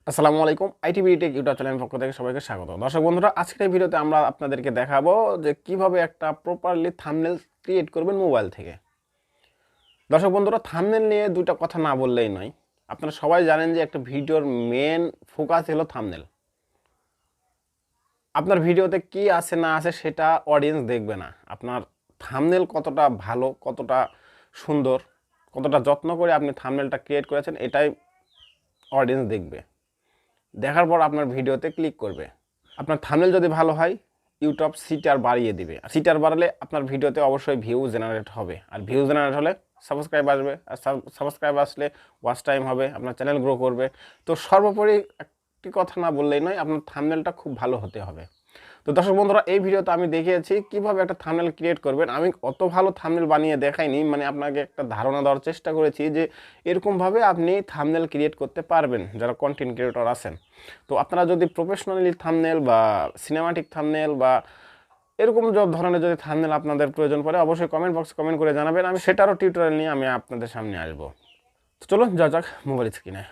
আসসালামু আলাইকুম আইটিভিডি take YouTube চ্যানেলের পক্ষ থেকে সবাইকে স্বাগত। দর্শক বন্ধুরা, আজকের এই ভিডিওতে আমরা আপনাদেরকে দেখাবো যে কিভাবে একটা প্রপারলি থাম্বনেল ক্রিয়েট করবেন মোবাইল থেকে। দর্শক বন্ধুরা, থাম্বনেল নিয়ে দুইটা কথা না বললেই নয়। আপনারা সবাই জানেন যে একটা ভিডিওর মেন ফোকাস হলো থাম্বনেল। আপনার ভিডিওতে কি আছে না আছে সেটা অডিয়েন্স দেখবে না, আপনার থাম্বনেল কতটা ভালো, কতটা সুন্দর, কতটা যত্ন করে আপনি থাম্বনেলটা ক্রিয়েট করেছেন এটাই অডিয়েন্স দেখবে। দেখার পর আপনার ভিডিওতে ক্লিক করবে। আপনার থাম্বনেল যদি ভালো হয়, ইউটিউব সিটার বাড়িয়ে দিবে, আর সিটার বাড়ালে আপনার ভিডিওতে অবশ্যই ভিউ জেনারেট হবে, আর ভিউ জেনারেট হলে সাবস্ক্রাইব আসবে, আর সাবস্ক্রাইব আসলে ওয়াচ টাইম হবে, আপনার চ্যানেল গ্রো করবে। তো সর্বোপরি একটি কথা না বললেই নয়, আপনার থাম্বনেলটা খুব ভালো হতে হবে। তো দর্শক বন্ধুরা, এই ভিডিওতে আমি দেখিয়েছি কিভাবে একটা থাম্বনেল ক্রিয়েট করবেন। আমি অত ভালো থাম্বনেল বানিয়ে দেখাইনি, মানে আপনাকে একটা ধারণা দেওয়ার চেষ্টা করেছি যে এরকমভাবে আপনি থাম্বনেল ক্রিয়েট করতে পারবেন যারা কন্টেন্ট ক্রিয়েটর আছেন। তো আপনারা যদি প্রফেশনালি থাম্বনেল বা সিনেমাটিক থাম্বনেল বা এরকম ধরনের যদি থাম্বনেল আপনাদের প্রয়োজন পড়ে, অবশ্যই কমেন্ট বক্সে কমেন্ট করে জানাবেন। আমি সেটারও টিউটোরিয়াল নিয়ে আমি আপনাদের সামনে আসবো। তো চলুন যাওয়া যাক মোবাইল স্ক্রিনে।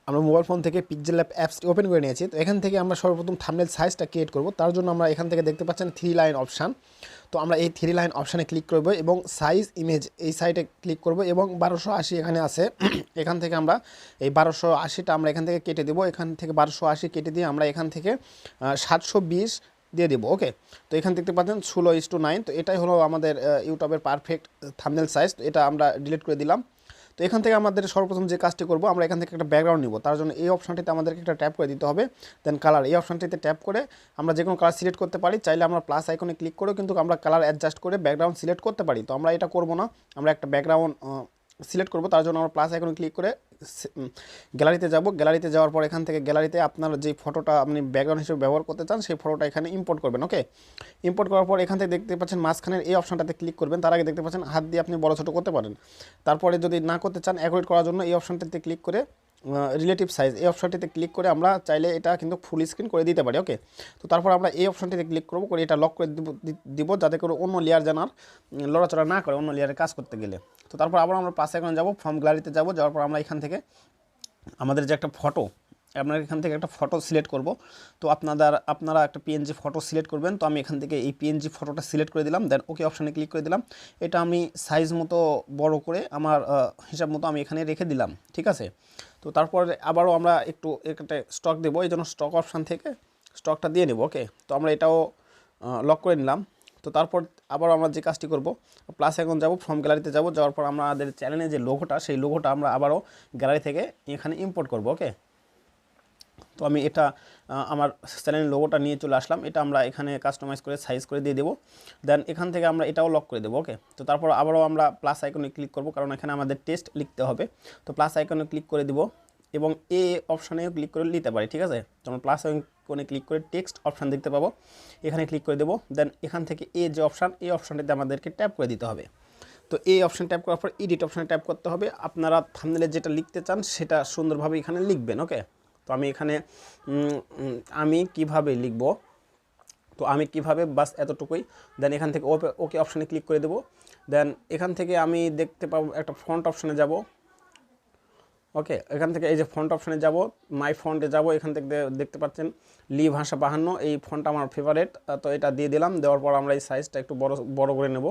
আমরা মোবাইল ফোন থেকে পিক্সেল অ্যাপসটি ওপেন করে নিয়েছি। তো এখান থেকে আমরা সর্বপ্রথম থাম্বনেল সাইজটা ক্রিয়েট করব। তার জন্য আমরা এখান থেকে দেখতে পাচ্ছেন 3 লাইন অপশান। তো আমরা এই 3 লাইন অপশানে ক্লিক করব এবং সাইজ ইমেজ এই সাইটে ক্লিক করব এবং 1280 এখানে আছে। এখান থেকে আমরা এই 1280টা আমরা এখান থেকে কেটে দেবো। এখান থেকে 1280 কেটে দিয়ে আমরা এখান থেকে 720 দিয়ে দেবো। ওকে, তো এখান দেখতে পাচ্ছেন 16:9। তো এটাই হলো আমাদের ইউটিউবের পারফেক্ট থাম্বনেল সাইজ। তো এটা আমরা ডিলিট করে দিলাম। তো এখান থেকে আমাদের সর্বপ্রথম যে কাজটি করব, আমরা এখান থেকে একটা ব্যাকগ্রাউন্ড নিব। তার জন্য এই অপশনটিতে আমাদেরকে একটা ট্যাপ করে দিতে হবে। দেন কালার, এই অপশনটিতে ট্যাপ করে আমরা যে কোনো কালার সিলেক্ট করতে পারি। চাইলে আমরা প্লাস আইকনে ক্লিক করেও কিন্তু আমরা কালার অ্যাডজাস্ট করে ব্যাকগ্রাউন্ড সিলেক্ট করতে পারি। তো আমরা এটা করব না, আমরা একটা ব্যাকগ্রাউন্ড সিলেক্ট করব। তার জন্য আমরা প্লাস আইকনে ক্লিক করে গ্যালারিতে যাব। গ্যালারিতে যাওয়ার পর এখান থেকে গ্যালারিতে আপনার যে ফটোটা আপনি ব্যাকগ্রাউন্ড হিসেবে ব্যবহার করতে চান সেই ফটোটা এখানে ইম্পোর্ট করবেন। ওকে, ইম্পোর্ট করার পর এখান থেকে দেখতে পাচ্ছেন মাঝখানের এই অপশনটাতে ক্লিক করবেন। তার আগে দেখতে পাচ্ছেন হাত দিয়ে আপনি বড় ছোটো করতে পারেন। তারপরে যদি না করতে চান, অ্যাকুরেট করার জন্য এই অপশনটিতে ক্লিক করে রিলেটিভ সাইজ এই অপশনটিতে ক্লিক করে আমরা চাইলে এটা কিন্তু ফুল স্ক্রিন করে দিতে পারি। ওকে, তো তারপর আমরা এই অপশনটিতে ক্লিক করব, করে এটা লক করে দিব যাতে করে অন্য লেয়ার জানার লড়াচড়া না করে অন্য লেয়ারে কাজ করতে গেলে। তো তারপর আবার আমরা পাশে এখন যাব, ফর্ম গ্যালারিতে যাব। যাওয়ার পর আমরা এখান থেকে আমাদের যে একটা ফটো, আপনার এখান থেকে একটা ফটো সিলেক্ট করব। তো আপনারা একটা পিএনজি ফটো সিলেক্ট করবেন। তো আমি এখান থেকে এই পিএনজি ফটোটা সিলেক্ট করে দিলাম। দেন ওকে অপশানে ক্লিক করে দিলাম। এটা আমি সাইজ মতো বড় করে আমার হিসাব মতো আমি এখানে রেখে দিলাম। ঠিক আছে, তো তারপরে আবারও আমরা একটু একটা স্টক দেবো, এই জন্য স্টক অপশান থেকে স্টকটা দিয়ে নেব। ওকে, তো আমরা এটাও লক করে নিলাম। তো তারপর আবার আমরা যে কাজটি করব, প্লাস এখন যাব, ফর্ম গ্যালারিতে যাব। যাওয়ার পর আমাদের চ্যানেলে যে লোগোটা, সেই লোগোটা আমরা আবারও গ্যালারি থেকে এখানে ইম্পোর্ট করব। ওকে, তো আমি এটা আমার চ্যানেলের লোগোটা নিয়ে চলে আসলাম। এটা আমরা এখানে কাস্টমাইজ করে সাইজ করে দিয়ে দেবো। দেন এখান থেকে আমরা এটাও লক করে দেবো। ওকে, তো তারপর আবারও আমরা প্লাস আইকনে ক্লিক করব, কারণ এখানে আমাদের টেক্সট লিখতে হবে। তো প্লাস আইকনে ক্লিক করে দিব এবং এ অপশানেও ক্লিক করে নিতে পারি। ঠিক আছে, তো আমরা প্লাস আইকনে ক্লিক করে টেক্সট অপশান দেখতে পাবো, এখানে ক্লিক করে দেবো। দেন এখান থেকে এ যে অপশান, এই অপশানটিতে আমাদেরকে ট্যাপ করে দিতে হবে। তো এই অপশান ট্যাপ করার পর এডিট অপশানে ট্যাপ করতে হবে। আপনারা থাম্বনেলে যেটা লিখতে চান সেটা সুন্দরভাবে এখানে লিখবেন। ওকে, তো আমি এখানে আমি কিভাবে লিখব, তো আমি কিভাবে, বাস এতটুকুই। দেন এখান থেকে ওকে অপশানে ক্লিক করে দেবো। দেন এখান থেকে আমি দেখতে পাবো একটা ফন্ট অপশানে যাব। ওকে, এখান থেকে এই যে ফন্ট অপশানে যাব, মাই ফন্টে যাব। এখান থেকে দেখতে পাচ্ছেন লি ভাষা 52, এই ফন্ট আমার ফেভারেট। তো এটা দিয়ে দিলাম। দেওয়ার পর আমরা এই সাইজটা একটু বড় করে নেব।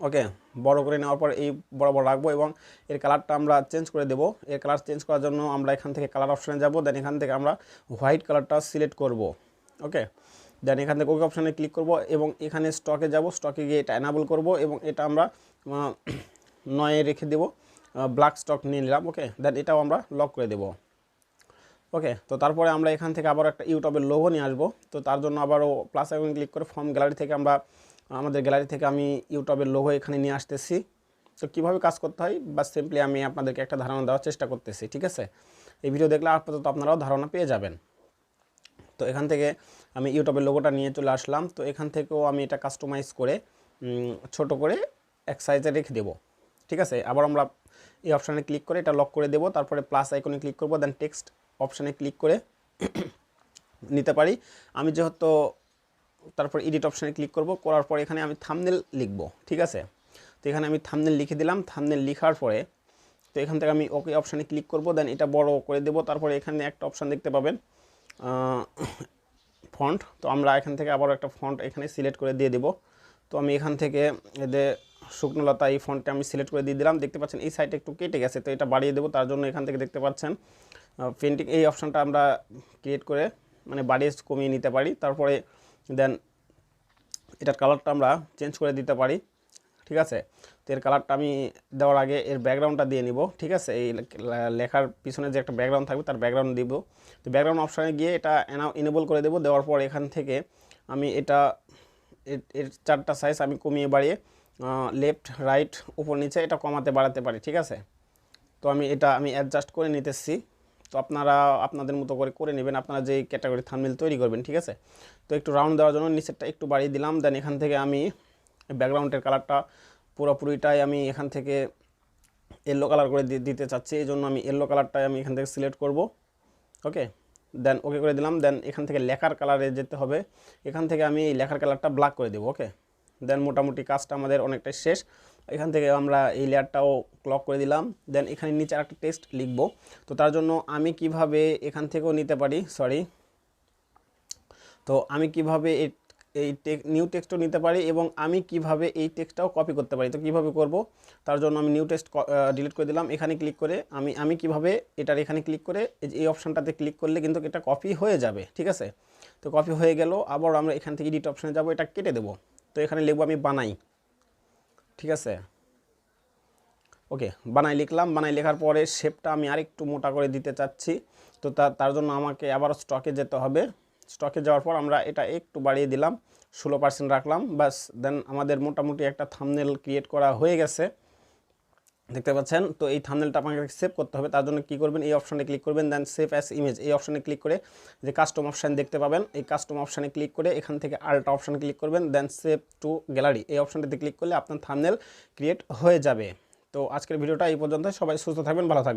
ওকে, বড় করে নেওয়ার পর এই বরাবর রাখবো এবং এর কালারটা আমরা চেঞ্জ করে দেবো। এর কালার চেঞ্জ করার জন্য আমরা এখান থেকে কালার অপশানে যাব। দেন এখান থেকে আমরা হোয়াইট কালারটা সিলেক্ট করব। ওকে, দেন এখান থেকে ওকে অপশানে ক্লিক করব এবং এখানে স্টকে যাব। স্টকে গিয়ে এটা এনাবল করব এবং এটা আমরা 9-এ রেখে দেবো। ব্ল্যাক স্টক নিয়ে নিলাম। ওকে, দেন এটাও আমরা লক করে দেবো। ওকে, তো তারপরে আমরা এখান থেকে আবার একটা ইউটিউবের লোগো নিয়ে আসবো। তো তার জন্য আবারও প্লাস আইকনে ক্লিক করে ফর্ম গ্যালারি থেকে আমরা আমাদের গ্যালারি থেকে আমি ইউটিউবের লোগো এখানে নিয়ে আসতেছি। তো কীভাবে কাজ করতে হয় বা সিম্পলি আমি আপনাদেরকে একটা ধারণা দেওয়ার চেষ্টা করতেছি। ঠিক আছে, এই ভিডিও দেখলে আপাতত আপনারাও ধারণা পেয়ে যাবেন। তো এখান থেকে আমি ইউটিউবের লোগোটা নিয়ে চলে আসলাম। তো এখান থেকেও আমি এটা কাস্টমাইজ করে ছোট করে এক সাইজে রেখে দেবো। ঠিক আছে, আবার আমরা এই অপশানে ক্লিক করে এটা লক করে দেবো। তারপরে প্লাস আইকনে ক্লিক করব। দেন টেক্সট অপশানে ক্লিক করে নিতে পারি আমি যেহেতু। তারপর এডিট অপশানে ক্লিক করব, করার পর এখানে আমি থাম্বনেল লিখব। ঠিক আছে, তো এখানে আমি থাম্বনেল লিখে দিলাম। থাম্বনেল লেখার পরে তো এখান থেকে আমি ওকে অপশানে ক্লিক করব, দেন এটা বড় করে দেব। তারপরে এখানে একটা অপশান দেখতে পাবেন ফন্ট, তো আমরা এখান থেকে আবার একটা ফন্ট এখানে সিলেক্ট করে দিয়ে দেব। তো আমি এখান থেকে এদের শুকনোলতা এই ফন্টটা আমি সিলেক্ট করে দিয়ে দিলাম। দেখতে পাচ্ছেন এই সাইডে একটু কেটে গেছে, তো এটা বাড়িয়ে দেবো। তার জন্য এখান থেকে দেখতে পাচ্ছেন পেন্টিং এই অপশানটা আমরা ক্রিয়েট করে মানে বাড়িয়ে কমিয়ে নিতে পারি। তারপরে দেন এটার কালারটা আমরা চেঞ্জ করে দিতে পারি, ঠিক আছে। তো এর কালারটা আমি দেওয়ার আগে এর ব্যাকগ্রাউন্ডটা দিয়ে নিব, ঠিক আছে। এই লেখার পিছনে যে একটা ব্যাকগ্রাউন্ড থাকবে তার ব্যাকগ্রাউন্ড দিব। তো ব্যাকগ্রাউন্ড অপশানে গিয়ে এটা এনেবল করে দেব। দেওয়ার পর এখান থেকে আমি এটা এর 4টা সাইজ আমি কমিয়ে বাড়িয়ে লেফট রাইট উপর নিচে এটা কমাতে বাড়াতে পারি, ঠিক আছে। তো আমি অ্যাডজাস্ট করে নিতেছি। তো আপনারা আপনাদের মতো করে নেবেন, আপনারা যেই ক্যাটাগরি থাম্বনেল তৈরি করবেন, ঠিক আছে। তো একটু রাউন্ড দেওয়ার জন্য নিচেরটা একটু বাড়িয়ে দিলাম। দেন এখান থেকে আমি ব্যাকগ্রাউন্ডের কালারটা পুরোপুরিটাই আমি এখান থেকে ইয়েলো কালার করে দিতে চাচ্ছি, এই জন্য আমি ইয়েলো কালারটাই আমি এখান থেকে সিলেক্ট করব, ওকে। দেন ওকে করে দিলাম। দেন এখান থেকে লেখার কালারে যেতে হবে, এখান থেকে আমি এই লেখার কালারটা ব্ল্যাক করে দেবো, ওকে। দেন মোটামুটি কাজটা আমাদের অনেকটাই শেষ। এখান থেকে আমরা এই লেয়ারটাও ক্লক করে দিলাম। দেন এখানে নিচে আরেকটা টেক্সট লিখব। তো তার জন্য আমি কিভাবে এখান থেকেও নিতে পারি, তো আমি কিভাবে এই নিউ টেক্সটও নিতে পারি এবং আমি কিভাবে এই টেক্সটটাও কপি করতে পারি। তো কিভাবে করব, তার জন্য আমি নিউ টেক্সট ডিলিট করে দিলাম। এখানে ক্লিক করে আমি কিভাবে এটার এখানে ক্লিক করে এই অপশানটাতে ক্লিক করলে কিন্তু এটা কপি হয়ে যাবে, ঠিক আছে। তো কপি হয়ে গেল, আবার আমরা এখান থেকে এডিট অপশানে যাব, এটা কেটে দেব। তো এখানে লিখব আমি বানাই, ঠিক আছে, ওকে। বানাই লিখলাম। বানাই লেখার পরে শেপটা আমি আরেকটু মোটা করে দিতে চাচ্ছি। তো তার জন্য আমাকে আবার স্টকে যেতে হবে। স্টকে যাওয়ার পর আমরা এটা একটু বাড়িয়ে দিলাম, 16% রাখলাম, বাস। দেন আমাদের মোটামুটি একটা থাম্বনেল ক্রিয়েট করা হয়ে গেছে, দেখতে পাচ্ছেন। তো এই থাম্বনেলটা আপনাকে সেভ করতে হবে। তার জন্য কী করবেন, এই অপশানে ক্লিক করবেন। দেন সেভ অ্যাজ ইমেজ এই অপশানে ক্লিক করে যে কাস্টম অপশান দেখতে পাবেন, এই কাস্টম অপশানে ক্লিক করে এখান থেকে আল্টা অপশানে ক্লিক করবেন। দেন সেভ টু গ্যালারি এই অপশানটাতে ক্লিক করলে আপনার থাম্বনেল ক্রিয়েট হয়ে যাবে। তো আজকের ভিডিওটা এই পর্যন্ত। সবাই সুস্থ থাকবেন, ভালো থাকবেন।